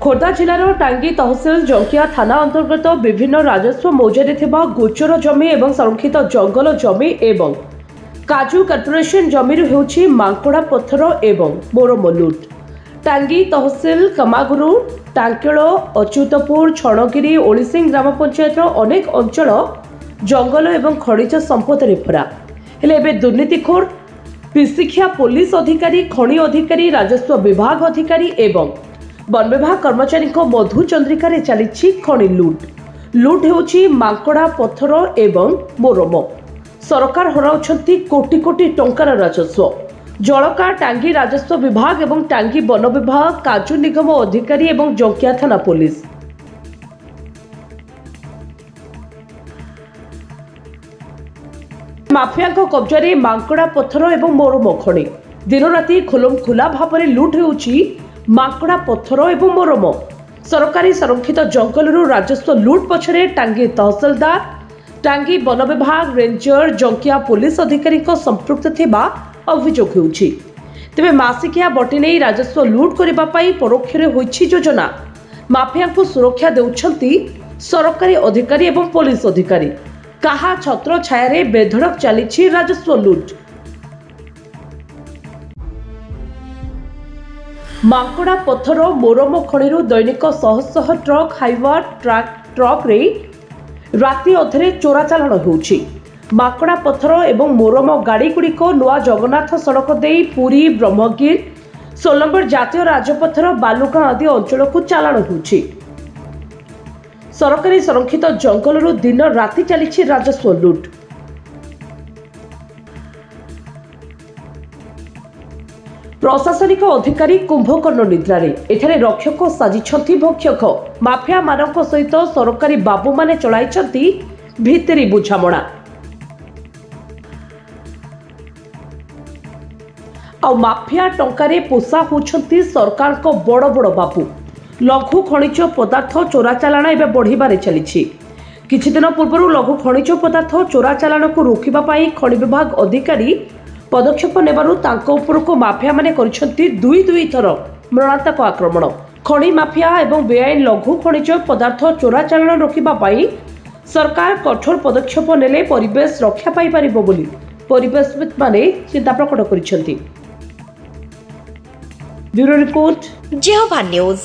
खोर्धा जिलार टांगी तहसिल जंकिया थाना अंतर्गत विभिन्न राजस्व मौजारे थिबा गोचर जमी एवं संरक्षित जंगल जमी एवं काजू कॉर्पोरेशन जमी हेउछि मांकड़ा पत्थर एवं मोरम लुट। टांगी तहसिल कमागुरु टांकेल अच्युतपुर छणगिरी ओलिसिंग ग्राम पंचायत अनेक अंचल जंगल एवं खनिज संपद भरा हेले एबे दुर्नीतिखोर पिसिखिया पुलिस अधिकारी खनि अधिकारी राजस्व विभाग अधिकारी एवं वन विभाग कर्मचारी मधु चंद्रिकार चली खनि लुट हेउछि मांकड़ा पत्थर एवं मोरम। सरकार हराउछंती कोटी कोटी टंकार राजस्व। जलका टांगी राजस्व विभाग एवं टांगी वन विभाग काजू निगम अधिकारी एवं जंकिया थाना पुलिस। माफिया कब्जारे मांकड़ा पत्थर एवं मोरम खनि दिन राति खोलम खुला भाव में लुट हेउछि मांकड़ा पत्थर एवं मोरम। सरकारी संरक्षित जंगलरू राजस्व लुट पछरे टांगी तहसिलदार टांगी वन विभाग रेंजर जंकिया पुलिस अधिकारी संपृक्त थिबा अभियोग हेउछि। तेबे मासिकिया बटी नै राजस्व लुट करिबा पई परोक्षरे होइछि योजना। माफिया को सुरक्षा देउछंती सरकारी अधिकारी एवं पुलिस अधिकारी। कहा छत्र छाया बेधड़क चली राजस्व लुट। मांकड़ा पत्थर मोरम खणिरू दैनिक शह शह ट्रक हाइवा ट्रक रे राति अधरे चोरा चालाण होउछि। मांकड़ा पत्थर एवं मोरम गाड़ी गुड़िक नुआ जगन्नाथ सड़क दे पुरी ब्रह्मगिर 16 नंबर जातीय राजपथर बालुगां आदि अंचल को चालाण होउछि। सरकारी संरक्षित जंगलरू दिन राति चली राजस्व लुट। प्रशासनिक अधिकारी कुंभकर्ण निद्रारे एठारे रक्षक साजिछंती भक्षक। माफिया मानक सहित सरकारी बाबू माने चलाइछंती भितरी बुझामणा। आ माफिया टंकारे पोषा होछंती सरकार को बड़ बड़ बाबू। लघु खनिज पदार्थ चोरा चालाण एवं बढ़िबारे चलिछि। किछि दिन पूर्व लघु खनिज पदार्थ चोरा चालाण को रोकिबा पाई खनि विभाग अधिकारी पदक्षेप नेबारु तांको उपरको माफिया माने करिसंती दुई थर मरणात्मक आक्रमण। खनि माफिया एवं बेआईन लघु खनिज पदार्थ चोरा चालाण रोकिबा पाई सरकार कठोर पदक्षेप नेले परिवेश रक्षा पाई परिबो बोली परिवेशविद माने चिंता प्रकट करिसंती। ब्यूरो रिपोर्ट जेहोवा न्यूज।